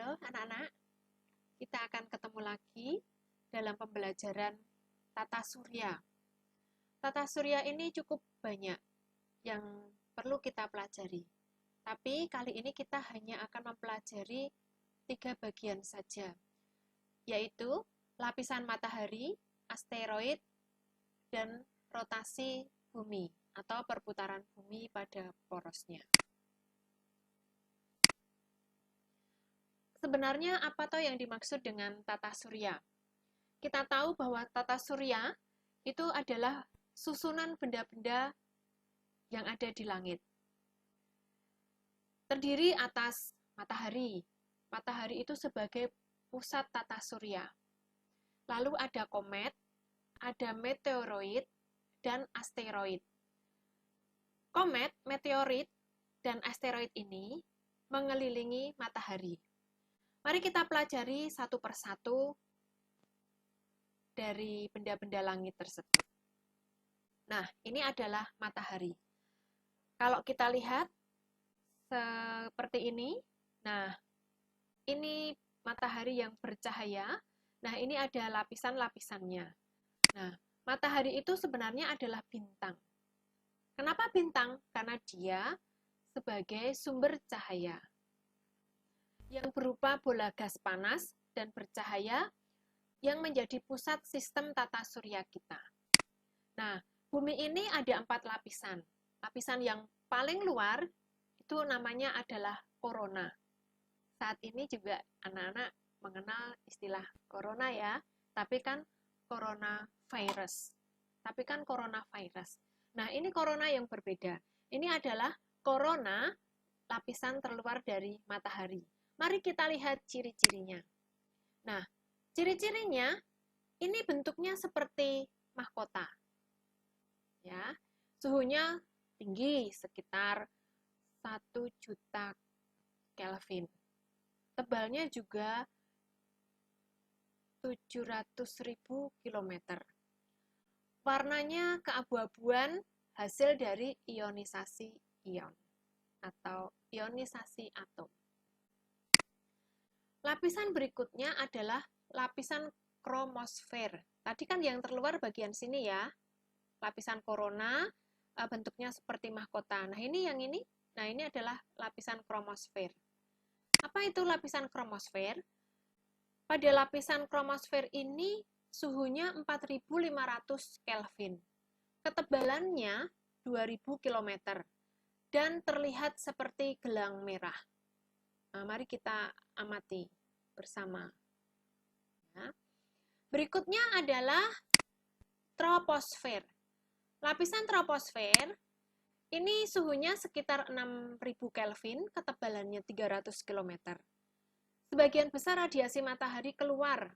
Halo anak-anak, kita akan ketemu lagi dalam pembelajaran tata surya. Tata surya ini cukup banyak yang perlu kita pelajari. Tapi kali ini kita hanya akan mempelajari 3 bagian saja, yaitu lapisan matahari, asteroid, dan rotasi bumi atau perputaran bumi pada porosnya. Sebenarnya apa toh yang dimaksud dengan tata surya? Kita tahu bahwa tata surya itu adalah susunan benda-benda yang ada di langit. Terdiri atas matahari. Matahari itu sebagai pusat tata surya. Lalu ada komet, ada meteoroid, dan asteroid. Komet, meteorit, dan asteroid ini mengelilingi matahari. Mari kita pelajari satu persatu dari benda-benda langit tersebut. Nah, ini adalah matahari. Kalau kita lihat seperti ini, nah, ini matahari yang bercahaya. Nah, ini ada lapisan-lapisannya. Nah, matahari itu sebenarnya adalah bintang. Kenapa bintang? Karena dia sebagai sumber cahaya yang berupa bola gas panas dan bercahaya yang menjadi pusat sistem tata surya kita. Nah, bumi ini ada 4 lapisan. Lapisan yang paling luar itu namanya adalah korona. Saat ini juga anak-anak mengenal istilah corona ya, tapi kan coronavirus. Nah, ini corona yang berbeda. Ini adalah korona lapisan terluar dari matahari. Mari kita lihat ciri-cirinya. Nah, ciri-cirinya ini bentuknya seperti mahkota. Ya, suhunya tinggi sekitar 1 juta Kelvin. Tebalnya juga 700.000 km. Warnanya keabu-abuan hasil dari ionisasi ion atau ionisasi atom. Lapisan berikutnya adalah lapisan kromosfer. Tadi kan yang terluar bagian sini ya, lapisan korona, bentuknya seperti mahkota. Nah, ini yang ini. Nah, ini adalah lapisan kromosfer. Apa itu lapisan kromosfer? Pada lapisan kromosfer ini suhunya 4.500 Kelvin. Ketebalannya 2.000 km dan terlihat seperti gelang merah. Nah, mari kita amati bersama. Ya. Berikutnya adalah troposfer. Lapisan troposfer ini suhunya sekitar 6.000 Kelvin, ketebalannya 300 km. Sebagian besar radiasi matahari keluar,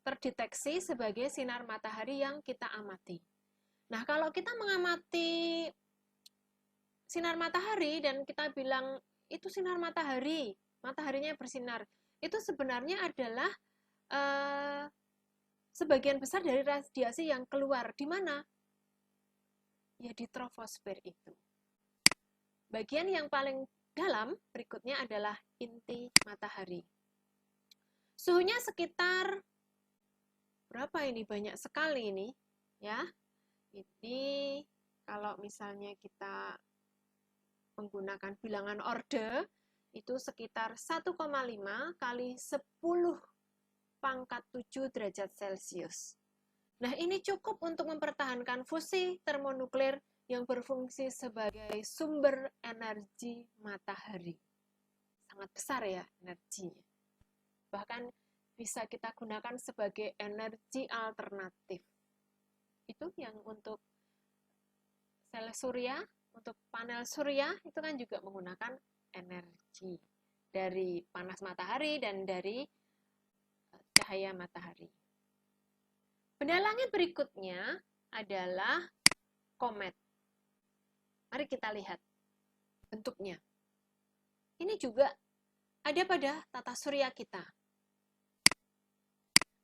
terdeteksi sebagai sinar matahari yang kita amati. Nah, kalau kita mengamati sinar matahari dan kita bilang itu sinar matahari, mataharinya bersinar, itu sebenarnya adalah sebagian besar dari radiasi yang keluar. Di mana? Ya, di troposfer itu. Bagian yang paling dalam berikutnya adalah inti matahari. Suhunya sekitar berapa ini? Banyak sekali ini, ya. Ini kalau misalnya kita menggunakan bilangan orde, itu sekitar 1,5 kali 10 pangkat 7 derajat Celcius. Nah, ini cukup untuk mempertahankan fusi termonuklir yang berfungsi sebagai sumber energi matahari. Sangat besar ya energinya. Bahkan bisa kita gunakan sebagai energi alternatif. Itu yang untuk sel surya, untuk panel surya, itu kan juga menggunakan energi dari panas matahari dan dari cahaya matahari. Benda langit berikutnya adalah komet. Mari kita lihat bentuknya. Ini juga ada pada tata surya kita.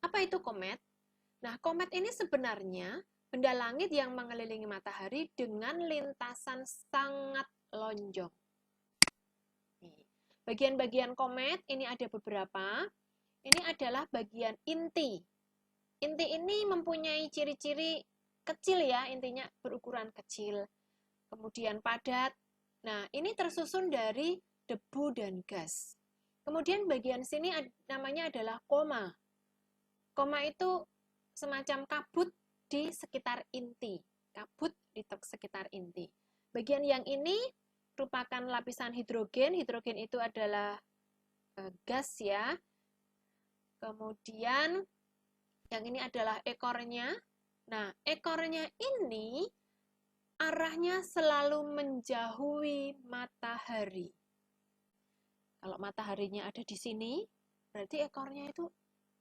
Apa itu komet? Nah, komet ini sebenarnya benda langit yang mengelilingi matahari dengan lintasan sangat lonjong. bagian-bagian komet ini ada beberapa. Ini adalah bagian inti. Inti ini mempunyai ciri-ciri kecil ya, intinya berukuran kecil, kemudian padat. Nah, ini tersusun dari debu dan gas. Kemudian bagian sini namanya adalah koma. Koma itu semacam kabut di sekitar inti. Kabut di sekitar inti. Bagian yang ini merupakan lapisan hidrogen. Hidrogen itu adalah gas ya. Kemudian yang ini adalah ekornya. Nah, ekornya ini arahnya selalu menjauhi matahari. Kalau mataharinya ada di sini, berarti ekornya itu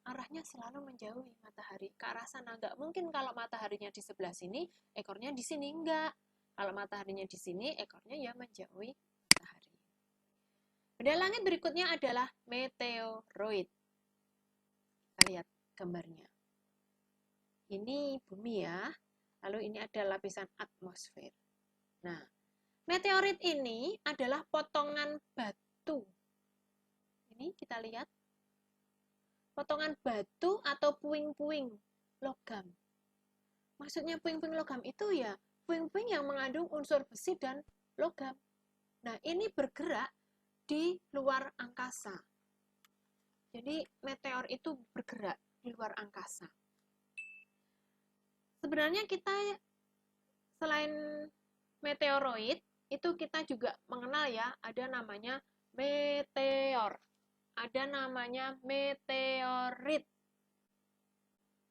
arahnya selalu menjauhi matahari. Ke arah sana enggak mungkin kalau mataharinya di sebelah sini, ekornya di sini enggak. Kalau mataharinya di sini, ekornya ya menjauhi matahari. Benda langit berikutnya adalah meteoroid. Kita lihat gambarnya. Ini bumi ya, lalu ini ada lapisan atmosfer. Nah, meteorit ini adalah potongan batu. Ini kita lihat, potongan batu atau puing-puing logam. Maksudnya puing-puing logam itu ya, puing-puing yang mengandung unsur besi dan logam. Nah, ini bergerak di luar angkasa. Jadi, meteor itu bergerak di luar angkasa. Sebenarnya kita selain meteoroid, itu kita juga mengenal ya, ada namanya meteor, ada namanya meteorit.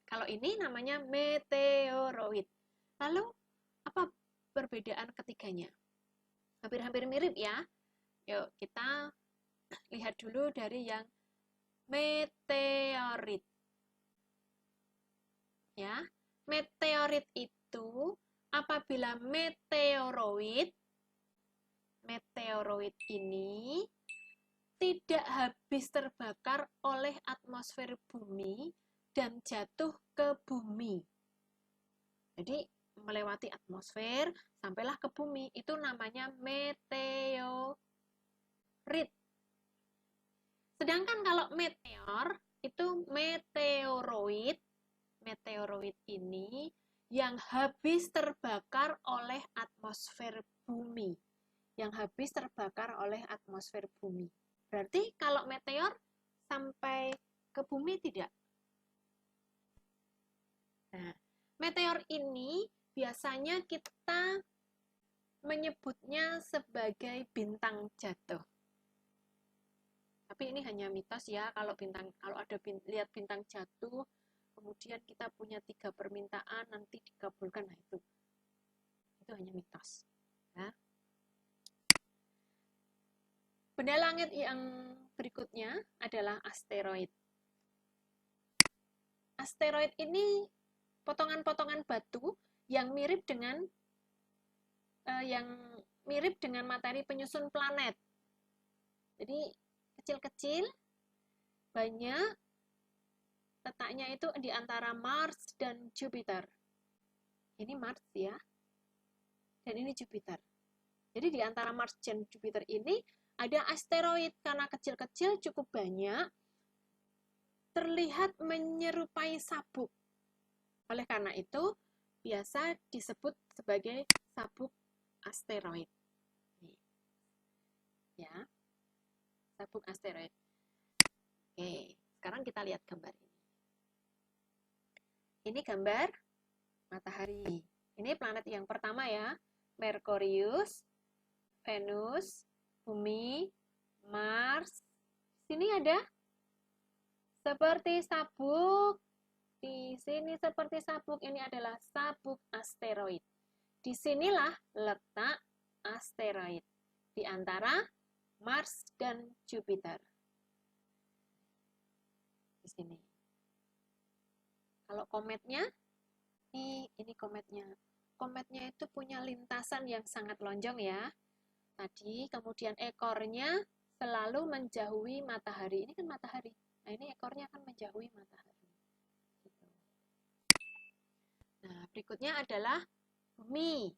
Kalau ini namanya meteoroid. Lalu, apa perbedaan ketiganya? Hampir-hampir mirip ya. Yuk, kita lihat dulu dari yang meteorit. Ya, meteorit itu apabila meteoroid ini tidak habis terbakar oleh atmosfer bumi dan jatuh ke bumi. Jadi melewati atmosfer sampailah ke bumi, itu namanya meteorit. Sedangkan kalau meteor itu meteoroid ini yang habis terbakar oleh atmosfer bumi. Yang habis terbakar oleh atmosfer bumi. Berarti kalau meteor sampai ke bumi tidak? Nah, meteor ini biasanya kita menyebutnya sebagai bintang jatuh. Tapi ini hanya mitos ya, kalau lihat bintang jatuh, kemudian kita punya 3 permintaan, nanti dikabulkan, nah itu hanya mitos. Ya. Benda langit yang berikutnya adalah asteroid. Asteroid ini potongan-potongan batu yang mirip dengan materi penyusun planet. Jadi kecil-kecil, banyak, letaknya itu di antara Mars dan Jupiter. Ini Mars ya, dan ini Jupiter. Jadi di antara Mars dan Jupiter ini ada asteroid, karena kecil-kecil cukup banyak, terlihat menyerupai sabuk. Oleh karena itu, biasa disebut sebagai sabuk asteroid. Ya, sabuk asteroid. Oke, sekarang kita lihat gambar ini. Ini gambar matahari. Ini planet yang pertama ya, Merkurius, Venus, Bumi, Mars. Sini ada seperti sabuk. Di sini seperti sabuk, ini adalah sabuk asteroid. Disinilah letak asteroid di antara Mars dan Jupiter. Di sini. Kalau kometnya, ini kometnya. Kometnya itu punya lintasan yang sangat lonjong ya. Tadi, kemudian ekornya selalu menjauhi matahari. Ini kan matahari. Nah, ini ekornya akan menjauhi matahari. Gitu. Nah, berikutnya adalah bumi.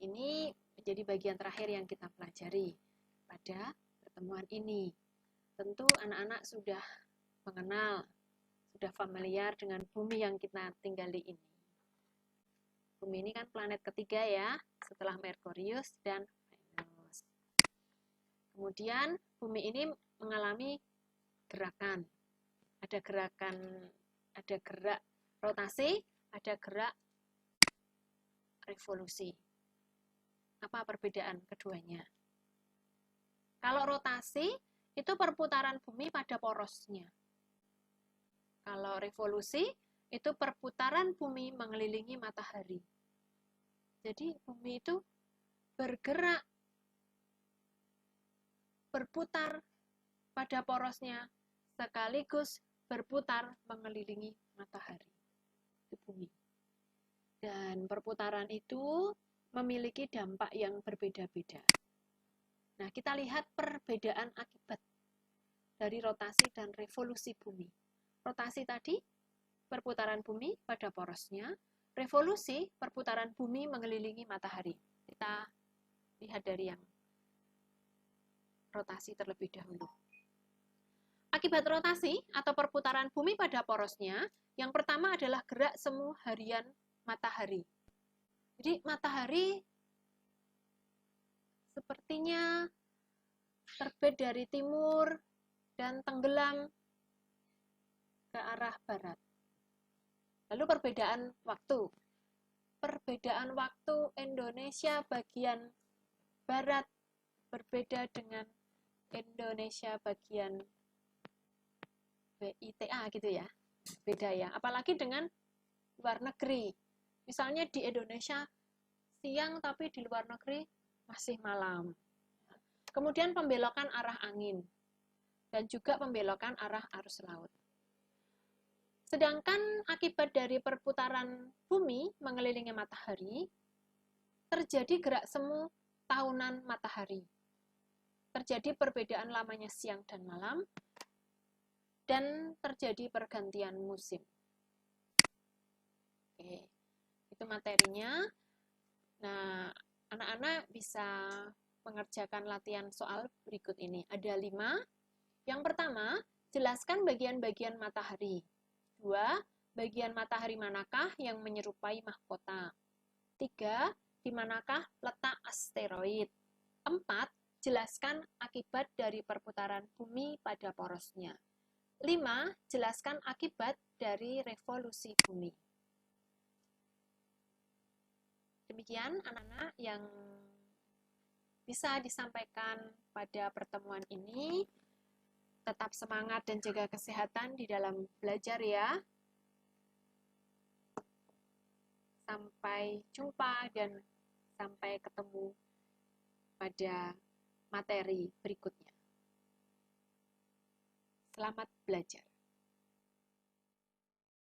Ini menjadi bagian terakhir yang kita pelajari pada pertemuan ini. tentu anak-anak sudah mengenal, sudah familiar dengan bumi yang kita tinggali ini. Bumi ini kan planet ketiga ya, setelah Merkurius dan Venus. Kemudian bumi ini mengalami gerakan. Ada gerak rotasi, ada gerak revolusi. Apa perbedaan keduanya? Kalau rotasi, itu perputaran bumi pada porosnya. Kalau revolusi, itu perputaran bumi mengelilingi matahari. Jadi bumi itu bergerak, berputar pada porosnya, sekaligus berputar mengelilingi matahari. Itu bumi. Dan perputaran itu memiliki dampak yang berbeda-beda. Nah, kita lihat perbedaan akibat dari rotasi dan revolusi bumi. Rotasi tadi, perputaran bumi pada porosnya. Revolusi, perputaran bumi mengelilingi matahari. Kita lihat dari yang rotasi terlebih dahulu. Akibat rotasi atau perputaran bumi pada porosnya, yang pertama adalah gerak semu harian matahari. Jadi matahari sepertinya terbit dari timur dan tenggelam ke arah barat. Lalu perbedaan waktu. Perbedaan waktu Indonesia bagian barat berbeda dengan Indonesia bagian BITA gitu ya. Beda ya. Apalagi dengan luar negeri. Misalnya di Indonesia siang tapi di luar negeri masih malam. Kemudian pembelokan arah angin dan juga pembelokan arah arus laut. Sedangkan akibat dari perputaran bumi mengelilingi matahari, terjadi gerak semu tahunan matahari. Terjadi perbedaan lamanya siang dan malam, dan terjadi pergantian musim. Oke, itu materinya. Nah, anak-anak bisa mengerjakan latihan soal berikut ini. Ada 5. Yang pertama, jelaskan bagian-bagian matahari. 2. Bagian matahari manakah yang menyerupai mahkota? 3. Di manakah letak asteroid? 4. Jelaskan akibat dari perputaran bumi pada porosnya. 5. Jelaskan akibat dari revolusi bumi. Demikian anak-anak yang bisa disampaikan pada pertemuan ini. Tetap semangat dan jaga kesehatan di dalam belajar ya. Sampai jumpa dan sampai ketemu pada materi berikutnya. Selamat belajar.